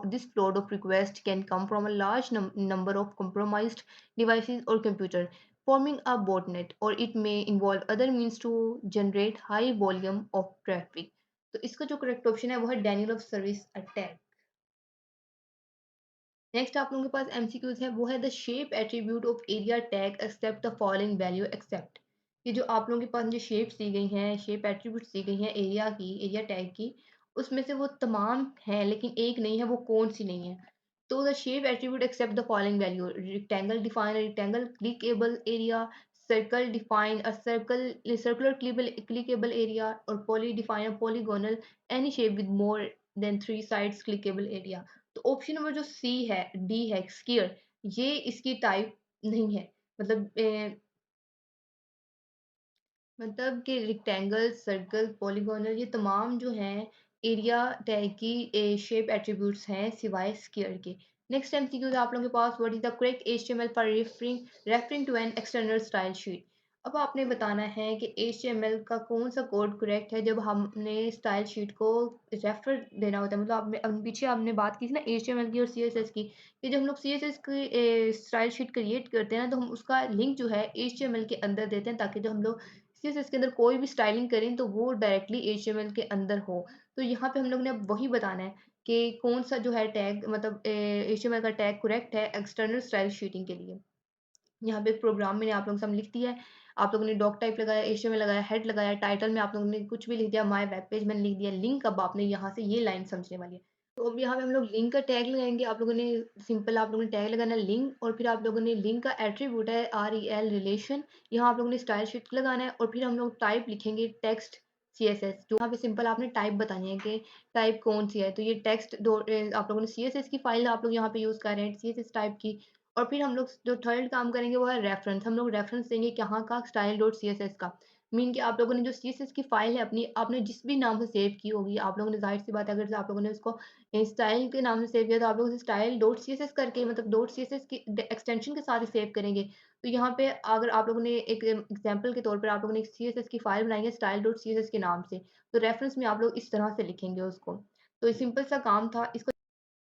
This flood of requests can come from a large number of compromised devices or computer, forming a botnet, or it may involve other means to generate high volume of traffic। तो इसका जो correct option है वो है denial of service attack. Next आप लोगों के पास एमसीक्यूज है वो है the shape attribute of area tag accept the following value except. ये जो आप लोगों के पास जो शेप्स दी गई हैं, शेप एट्रीब्यूट्स दी गई हैं एरिया की, एरिया टैग की, उसमें से वो तमाम हैं लेकिन एक नहीं है, वो कौन सी नहीं है? तो the shape attribute accept the following value, rectangle define rectangle clickable area, circle define a circular clickable area, और poly define a polygonal any shape with more than 3 sides clickable area. तो ऑप्शन नंबर जो C है, D है, square, ये इसकी type नहीं है। मतलब मतलब कि रेक्टेंगल, सर्कल, पॉलीगोनल, ये तमाम जो हैं एरिया टैग की शेप एट्रीब्यूट्स हैं सिवाय स्क्वायर के। नेक्स्ट एमसीक्यू है आप लोगों के पास what is the correct HTML for referring to an external style sheet. अब आपने बताना है कि एचटीएमएल का कौन सा कोड करेक्ट है जब हमने स्टाइल शीट को रेफर देना होता है। मतलब आपने पीछे आपने बात की थी ना एचटीएमएल की और सीएसएस की, कि जब हम लोग सीएसएस की स्टाइल शीट क्रिएट करते हैं ना, तो हम उसका लिंक जो है एचटीएमएल के अंदर देते हैं ताकि जब हम लोग सीएसएस के अंदर कोई भी स्टाइलिंग करें तो वो डायरेक्टली एचटीएमएल के अंदर हो। तो यहाँ पे हम लोग ने अब वही बताना है कि कौन सा जो है टैग, मतलब एचटीएमएल का टैग करेक्ट है एक्सटर्नल स्टाइल शीटिंग के लिए। यहाँ पे एक प्रोग्राम मैंने आप लोगों के सामने लिख दिया है। आप लोगों ने डॉक टाइप लगाया, एचटीएमएल लगाया, हेड लगाया, टाइटल में आप लोगों ने कुछ भी लिख दिया, माय वेब पेज मैंने लिख दिया, लिंक अब आपने यहाँ से ये लाइन समझने वाली है। तो अब यहाँ पे हम लोग लिंक का टैग लगाएँगे। आप लोगों ने सिंपल आप लोगों ने टैग लगाना है लिंक, और फिर आप लोगों ने लिंक का एट्रीब्यूट है रेल रिलेशन, यहाँ आप लोगों ने स्टाइल शीट लगाना है, और फिर हम लोग टाइप लिखेंगे टेक्स्ट सीएसएस, जो यहाँ पे सिंपल आपने टाइप बतानी है कि टाइप कौन सी है। तो ये टेक्स्ट आप लोगों ने सीएसएस की फाइल आप लोग यहाँ पे यूज़ कर रहे हैं सीएसएस टाइप की, और फिर हम लोग जो थर्ड काम करेंगे वो है रेफरेंस। हम लोग रेफरेंस देंगे कहाँ का, स्टाइल डॉट सीएसएस का। मीन कि आप लोगों ने जो सीएसएस की फाइल है अपनी, आपने जिस भी नाम से सेव की होगी, आप लोगों ने ज़ाहिर सी बात है अगर आप लोगों ने उसको स्टाइल के नाम से सेव किया तो आप लोग उसे स्टाइल डॉट सीएसएस करके, मतलब डॉट सीएसएस की एक्सटेंशन के साथ ही सेव करेंगे। तो यहाँ पे अगर आप लोगों ने एक एग्जाम्पल के तौर पर आप लोगों ने एक सीएसएस की फाइल बनाई है स्टाइल डॉट सीएसएस के नाम से, तो रेफरेंस में आप लोग इस तरह से लिखेंगे उसको। तो ये सिंपल सा काम था। इसको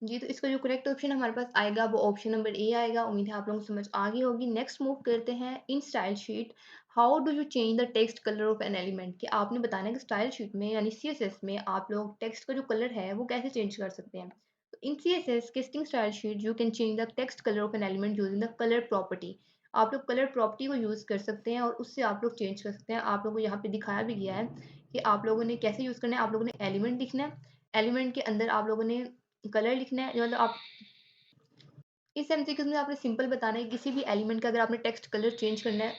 जी, तो इसका जो करेक्ट ऑप्शन हमारे पास आएगा वो ऑप्शन नंबर ए आएगा। उम्मीद है आप लोगों को समझ आ गई होगी। नेक्स्ट मूव करते हैं इन style sheet. How do you change the text colour of an element, कि आपने बताना है कि स्टाइल शीट में यानी सीएसएस में आप लोग टेक्स्ट का जो कलर है वो कैसे चेंज कर सकते हैं। तो in CSS casting style sheet you can change the text colour of an element using the colour property. आप लोग कलर प्रॉपर्टी को यूज़ कर सकते हैं और उससे आप लोग चेंज कर सकते हैं। आप लोगों को यहाँ पे दिखाया भी गया है कि आप लोगों ने कैसे यूज़ करना है। आप लोगों ने एलिमेंट लिखना है, एलिमेंट के अंदर आप लोगों ने कलर लिखना है, मतलब आप इस एमसीक्यूज़ में आपने सिंपल बताना है किसी भी एलिमेंट का अगर आपने टेक्स्ट कलर चेंज करना है।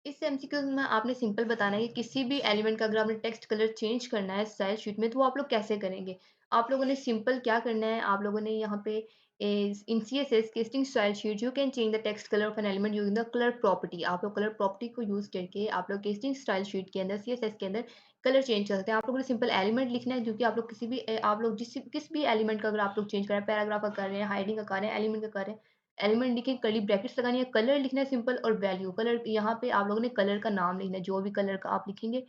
इस एमसीक्यूज़ में आपने सिंपल बताना है कि किसी भी एलिमेंट का अगर आपने टेक्स्ट कलर चेंज करना है स्टाइल शीट में तो वो आप लोग कैसे करेंगे। आप लोगों ने सिंपल क्या करना है, आप लोगों ने यहाँ पे in CSS casting style sheet you can change the text colour of an element using the colour property. आप लोग कलर प्रॉपर्टी को यूज़ करके आप लोग केस्टिंग स्टाइल शीट के अंदर सीएसएस के अंदर कलर चेंज कर सकते हैं। आप लोगों ने सिंपल एलिमेंट लिखना है, क्योंकि आप लोग किसी भी आप लोग किस भी एलिमेंट का अगर आप लोग चेंज कर रहे हैं, पैराग्राफ का कर रहे हैं, हाइडिंग का कर रहे हैं, एलिमेंट का कर रहे हैं, एलिमेंट लिखे, कर्ली ब्रैकेट्स लगानी है, कलर लिखना है सिंपल, और वैल्यू कलर यहाँ पे आप लोगों ने कलर का नाम लिखना है जो भी कलर का आप लिखेंगे।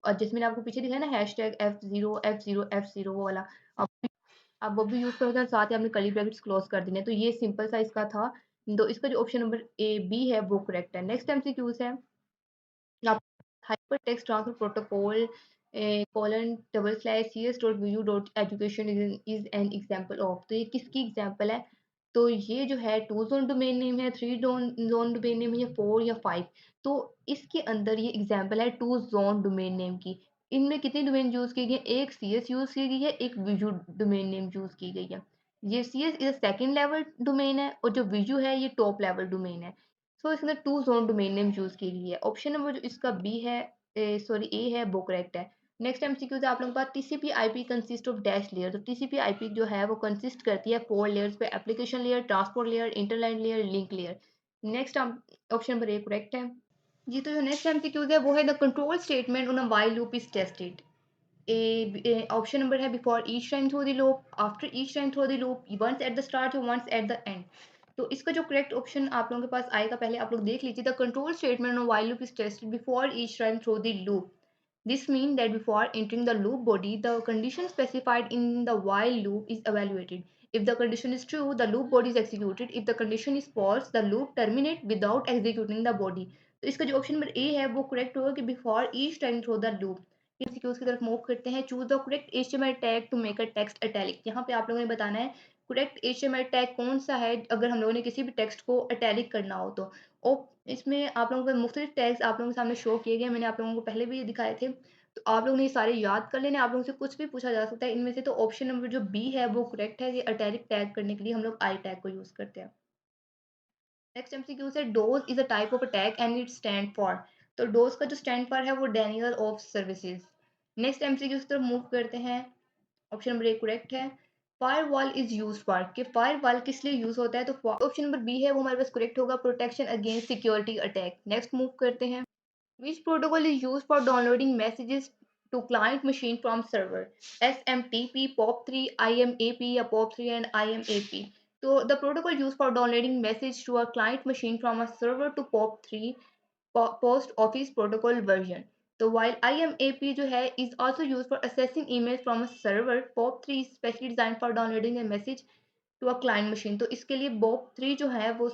और जिसमें मैंने आपको पीछे दिखाया ना हैशटैग F0 वो वाला, आप आप वो भी यूज़ करोगे और साथ ही आपने कर्ली ब्रैकेट्स क्लोज कर देने हैं। तो ये सिंपल सा इसका था। तो इसका जो ऑप्शन नंबर ए बी है वो करेक्ट है। नेक्स्ट एमसीक्यूज है आप hypertext transfer protocol colon double slash cs dot vu dot education is an example of. तो ये किसकी एग्जांपल है। तो ये जो है 2 जोन डोमेन नेम है, 3 जोन जोन डोमेन नेम है, या 4 या 5। तो इसके अंदर ये एग्जांपल है 2 जोन डोमेन नेम की। इनमें कितनी डोमेन यूज की गई है, एक cs यूज की गई है, एक विजू डोमेन नेम यूज की गई है। ये cs is second level domain है और जो विजू है ये टॉप लेवल डोमेन है। सो इसके अंदर 2 ज़ोन डोमेन नेम यूज़ की गई है। ऑप्शन नंबर जो इसका बी है, सॉरी ए है, वो करेक्ट है। नेक्स्ट एमसीक्यू है आप लोगों के पास TCP IP consist of dash layer. तो टीसीपी आईपी जो है वो कंसिस्ट करती है 4 लेयर्स पे, application layer, transport layer, internet layer, link layer. Next option number A correct है। जी, तो जो नेक्स्ट एमसीक्यूज है वो है the control statement on a while loop is tested. Option number है before each time through the loop, after each time through the loop, once at the start और वंस एट द एंड। तो इसका जो correct option आप लोगों के पास आएगा, पहले आप लोग देख लीजिए। The control statement of while loop is tested before each time through the loop. This means that before entering the loop body, the condition specified in the while loop is evaluated. If the condition is true, the loop body is executed. If the condition is false, the loop terminates without executing the body. तो इसका जो option number ए है वो correct होगा कि before each time through the loop. MCQs की तरफ move करते हैं। Choose the correct HTML tag to make a text italic. यहाँ पे आप लोगों ने बताना है करेक्ट एचटीएमएल टैग कौन सा है अगर हम लोगों ने किसी भी टेक्स्ट को इटैलिक करना हो तो। और इसमें आप लोगों को मुख्तलिफ टैग्स आप लोगों के सामने शो किए गए, मैंने आप लोगों को पहले भी ये दिखाए थे। तो आप लोगों ने ये सारे याद कर लेने, आप लोगों से कुछ भी पूछा जा सकता है इनमें से। तो ऑप्शन नंबर जो बी है वो करेक्ट है। ये इटैलिक टैग करने के लिए हम लोग आई टैग को यूज़ करते हैं। नेक्स्ट एमसीक्यू से dose is a type of attack and it stand for. तो डोज का जो स्टैंड फॉर है वो Daniel of services. Next MCQ की तरफ मूव करते हैं। ऑप्शन नंबर ए करेक्ट है। फायरवॉल इज यूज फॉर, कि फायरवॉल किस लिए यूज होता है। तो ऑप्शन नंबर बी है वो हमारे पास करेक्ट होगा, protection against security attack. Next move करते हैं। Which protocol is used for downloading messages to client machine from server? SMTP, POP3, IMAP या POP3 and IMAP. So the protocol used for downloading message to a client machine from a server to POP3, Post Office Protocol version. So while IMAP जो है is also used for accessing emails from a server, POP3 is specially designed for downloading a message to a client machine. तो इसके लिए बॉप 3 जो है वो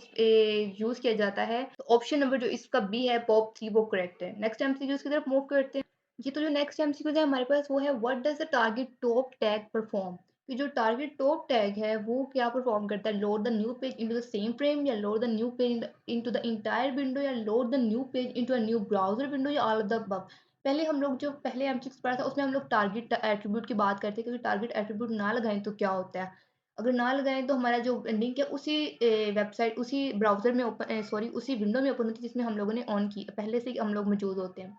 use किया जाता है। तो ऑप्शन नंबर जो इसका बी है बॉप 3 वो करेक्ट है। नेक्स्ट एमसीक्यूज की तरफ मूव करते हैं। जी, तो जो नेक्स्ट एमसीक्यूज है हमारे पास वो है what does the target top tag perform. कि जो टारगेट टॉप टैग है वो क्या परफॉर्म करता है, load the new page into the same frame, या load the new page into the entire window, या load the new page into a new browser window, या ऑल ऑफ द अबव। पहले हम लोग जो पहले एमसीक्यूज पढ़ा था उसमें हम लोग टारगेट एट्रीब्यूट की बात करते हैं, क्योंकि टारगेट एट्रीब्यूट ना लगाएं तो क्या होता है। अगर ना लगाएं तो हमारा जो लिंक है उसी वेबसाइट उसी ब्राउज़र में ओपन सॉरी उसी विंडो में ओपन होती है जिसमें हम लोगों ने ऑन की पहले से ही हम लोग मौजूद होते हैं।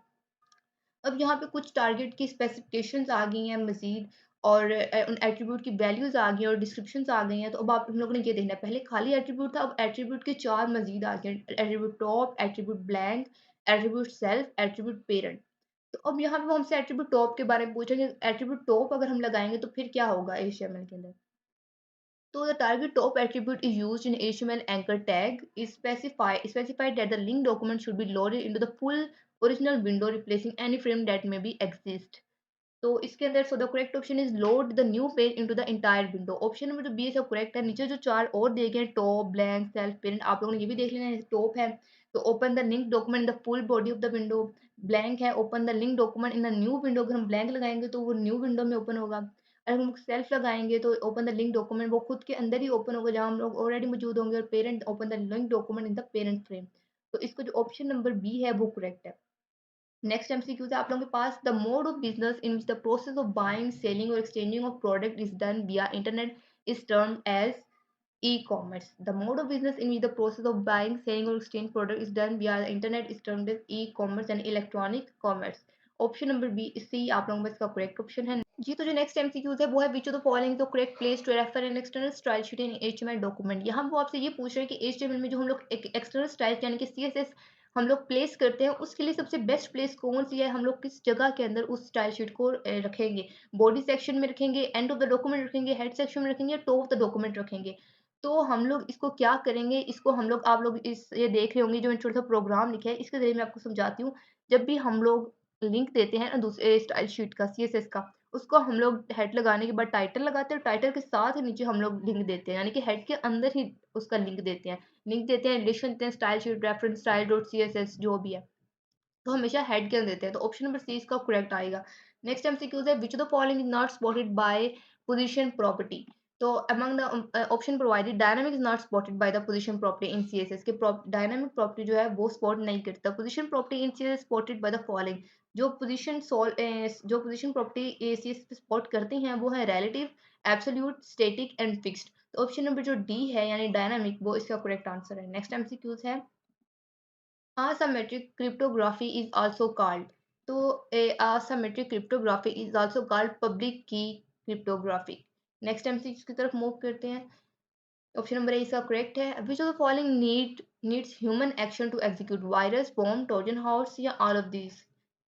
अब यहाँ पे कुछ टारगेट की स्पेसिफिकेशंस आ गई हैं मज़ीद। और उन एट्रीब्यूट की वैल्यूज़ आ गई और डिस्क्रिप्शंस आ गई हैं। तो अब आप हम लोगों ने ये देखना है, पहले खाली एट्रीब्यूट था, अब एट्रीब्यूट के 4 मज़ीद आ गए हैं। Attribute top, attribute blank, attribute self, attribute parent. तो अब यहाँ पे वो हमसे एट्रीब्यूट टॉप के बारे में पूछेंगे। एट्रीब्यूट टॉप अगर हम लगाएँगे तो फिर क्या होगा HTML के अंदर? So the target top attribute is used in HTML anchor tag is specified that the link document should be loaded into the full original window replacing any frame that may be exist. तो इसके अंदर so the correct option is load the new page into the entire window. Option number जो B है सब correct है। नीचे जो 4 और दिए गए हैं, टॉप, ब्लैंक, सेल्फ, पेरेंट, आप लोगों ने ये भी देख लेना है। टॉप है तो open the link document the full body of the window. Blank है open the link document in the new window. अगर हम ब्लैंक लगाएंगे तो वो न्यू विंडो में ओपन होगा। अगर हम सेल्फ लगाएंगे तो ओपन द लिंक डॉक्यूमेंट वो खुद के अंदर ही ओपन होगा जहाँ हम लोग ऑलरेडी मौजूद होंगे। और parent open the link document in the parent frame. तो इसका जो ऑप्शन नंबर बी है वो करेक्ट है। नेक्स्ट एमसीक्यू है आप लोगों के पास, the mode of business in which the process of buying, selling और exchanging of product is done via internet is termed as e-commerce. The mode of business in which the process of buying, selling or exchange product is done via the internet is termed as e-commerce and electronic commerce. Option number B C आप लोगों में इसका correct option है जी। तो जो नेक्स्ट MCQs है वो है which of the following the correct place to refer an external style sheet in HTML document. यहाँ वो आपसे ये पूछ रहे हैं कि एचटीएमएल में जो हम लोग एक एक्सटर्नल स्टाइल यानी कि सीएसएस हम लोग प्लेस करते हैं उसके लिए सबसे बेस्ट प्लेस कौन सी है, हम लोग किस जगह के अंदर उस स्टाइल शीट को रखेंगे। बॉडी सेक्शन में रखेंगे, एंड ऑफ द डॉक्यूमेंट रखेंगे, हेड सेक्शन में रखेंगे, टॉप ऑफ द डॉक्यूमेंट रखेंगे। तो हम लोग इसको क्या करेंगे, इसको हम लोग आप लोग इस ये देख रहे होंगे जो छोटा सा प्रोग्राम लिखा है इसके जरिए मैं आपको समझाती हूँ। जब भी हम लोग लिंक देते हैं ना दूसरे स्टाइल शीट का सीएसएस का, उसको हम लोग हेड लगाने के बाद टाइटल लगाते हैं और टाइटल के साथ ही नीचे हम लोग लिंक देते हैं, यानी कि हेड के अंदर ही उसका लिंक देते हैं, रिलेशन देते हैं, style sheet reference style dot CSS जो भी है। तो हमेशा हेड के अंदर देते हैं। तो ऑप्शन नंबर सी इसका करेक्ट आएगा। नेक्स्ट एमसीक्यूज है which of the following is not spotted by position property. तो among the option provided dynamic is not spotted by the position property in CSS के डायनामिक प्रॉपर्टी जो है वो spot नहीं करता। Position property in CSS spotted by the following. जो position property CSS पे spot करती हैं वो है relative, absolute, static and fixed. तो ऑप्शन नंबर जो डी है यानी डायनामिक वो इसका करेक्ट आंसर है। नेक्स्ट एमसीक्यूज है asymmetric cryptography is also called। तो asymmetric cryptography is also called public key cryptography। Next MCQ की तरफ मूव करते हैं। ऑप्शन नंबर ए इसका करेक्ट है। Which of the following needs human action to execute, virus, bomb, Trojan horse या all of these.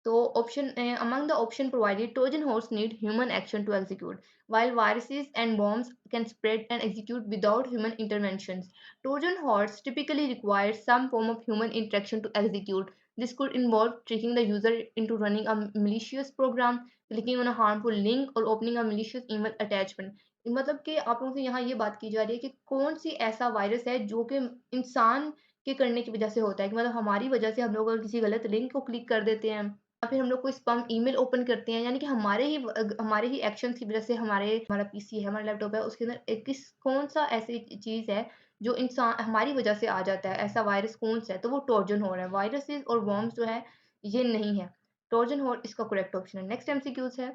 तो option among the option provided Trojan horse need human action to execute while viruses and bombs can spread and execute without human intervention. Trojan horse typically requires some form of human interaction to execute. This could involve tricking the user into running a malicious program, clicking on a harmful link, or opening a malicious email attachment। मतलब कि आप लोगों से यहाँ ये बात की जा रही है कि कौन सी ऐसा वायरस है जो कि इंसान के करने की वजह से होता है, कि मतलब हमारी वजह से हम लोग अगर किसी गलत लिंक को क्लिक कर देते हैं या फिर हम लोग कोई स्पैम ईमेल ओपन करते हैं, यानी कि हमारे ही एक्शंस की वजह से हमारा पीसी है, हमारा लैपटॉप है, उसके अंदर कौन सा ऐसी चीज़ है जो इंसान हमारी वजह से आ जाता है, ऐसा वायरस कौन सा है, तो वो ट्रोजन हॉर्स है। वायरसेस और वॉर्म्स जो है ये नहीं है। ट्रोजन हॉर्स इसका करेक्ट ऑप्शन है। नेक्स्ट एमसीक्यूज है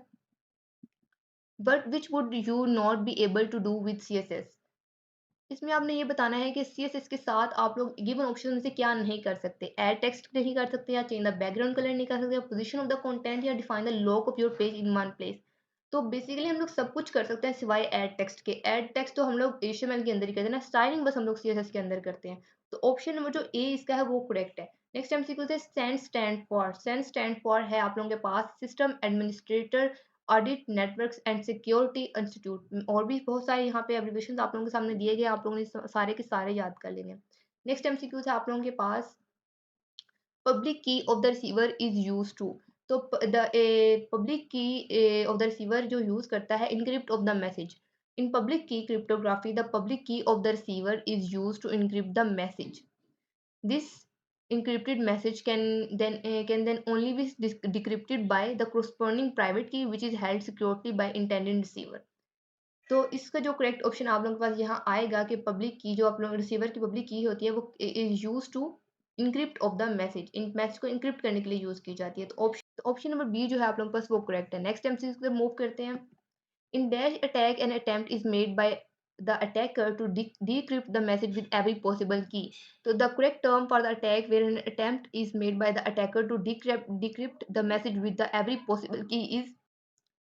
but which would you not be able to do with CSS. इसमें आपने ये बताना है कि सीएसएस के साथ आप लोग गिवन ऑप्शन में से क्या नहीं कर सकते। ऐड टेक्स्ट नहीं कर सकते, या चेंज द बैकग्राउंड कलर नहीं कर सकते, या पोजीशन ऑफ द कंटेंट, या define the lock of your page in one place. तो बेसिकली हम लोग सब कुछ कर सकते हैं सिवाय ऐड टेक्स्ट के। ऐड टेक्स्ट तो हम लोग एचटीएमएल के अंदर ही करते हैं ना, स्टाइलिंग बस हम लोग सीएसएस के अंदर करते हैं। तो ऑप्शन नंबर जो ए इसका है वो करेक्ट है। नेक्स्ट एमसीक्यू है सेंड स्टैंड फॉर है आप लोगों के पास system administrator audit networks and security institute. और भी बहुत सारे यहाँ पे एब्रीविएशन आप लोगों के सामने दिए गए, आप लोगों ने सारे के सारे याद कर लेंगे। नेक्स्ट एमसीक्यू है आप लोगों के पास public key of the receiver is use to. तो the public key of the receiver जो यूज करता है encrypt of the message. In public key cryptography the public key of the receiver is use to encrypt the message. This encrypted message can then only be decrypted by the corresponding private key which is held securely by intended receiver। तो इसका जो correct option आप लोगों के पास यहाँ आएगा कि public की जो आप लोग रिसीवर की पब्लिक की होती है वो is use to encrypt of the message, इन मैसेज को इनक्रिप्ट करने के लिए यूज की जाती है। तो ऑप्शन नंबर बी जो है आप लोगों के पास वो करेक्ट है। नेक्स्ट एमसीक्यू मूव करते हैं। In dash attack, an attempt is made by the attacker to decrypt the message with every possible key. So the correct term for the attack where an attempt is made by the attacker to decrypt the message with the every possible key is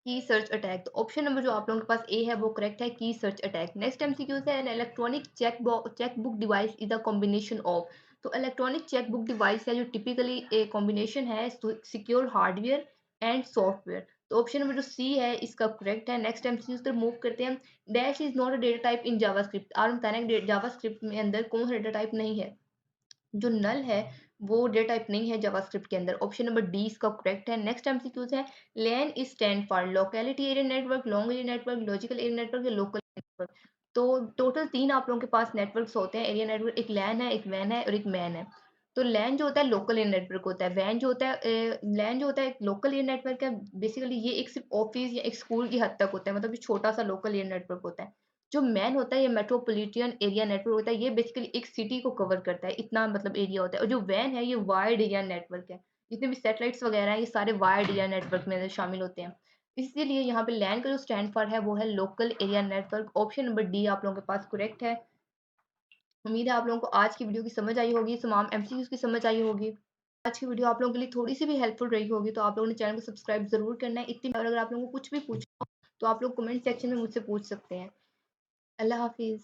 की search attack. तो option number जो आप लोगों के पास ए है वो correct है, की सर्च अटैक। नेक्स्ट एमसीक्यूज है, an electronic chequebook device is the combination of. तो इलेक्ट्रॉनिक चेकबुक डिवाइस है जो टिपिकली ए कॉम्बिनेशन है सिक्योर हार्डवेयर एंड सॉफ्टवेयर। तो ऑप्शन नंबर जो सी है इसका करेक्ट है। नेक्स्ट एमसीक्यूज पर मूव करते हैं। Dash is not a data type in JavaScript. आप बताना है जावास्क्रिप्ट में अंदर कौन सा डेटा टाइप नहीं है। जो नल है वो डेटा टाइप नहीं है जावास्क्रिप्ट के अंदर। ऑप्शन नंबर डी इसका करेक्ट है। नेक्स्ट एमसीक्यूज है, LAN is stand for locality area network, long area network, logical area network या लोकल नेटवर्क। तो टोटल 3 आप लोगों के पास नेटवर्क्स होते हैं एरिया नेटवर्क, एक लैन है, एक वैन है और एक मैन है। तो लैन जो होता है लोकल एरिया नेटवर्क होता है, वैन जो होता है लैन जो होता है लोकल एरिया नेटवर्क है। बेसिकली ये एक सिर्फ ऑफिस या एक स्कूल की हद तक होता है, मतलब ये छोटा सा लोकल एरिया नेटवर्क होता है। जो मैन होता है ये मेट्रोपॉलिटन एरिया नेटवर्क होता है, ये बेसिकली एक सिटी को कवर करता है, इतना मतलब एरिया होता है। और जो वैन है ये वाइड एरिया नेटवर्क है, जितने भी सैटेलाइट्स वगैरह हैं ये सारे वाइड एरिया नेटवर्क में शामिल होते हैं। इसीलिए यहाँ पे लैन का जो स्टैंड फॉर है वो है local area network. Option number D आप लोगों के पास करेक्ट है। उम्मीद है आप लोगों को आज की वीडियो की समझ आई होगी, तमाम एमसीक्यूज की समझ आई होगी। आज की वीडियो आप लोगों के लिए थोड़ी सी भी हेल्पफुल रही होगी, तो आप लोगों ने चैनल को सब्सक्राइब जरूर करना है। इतनी और अगर आप लोगों को कुछ भी पूछना हो तो आप लोग कमेंट सेक्शन में मुझसे पूछ सकते हैं। अल्लाह हाफिज।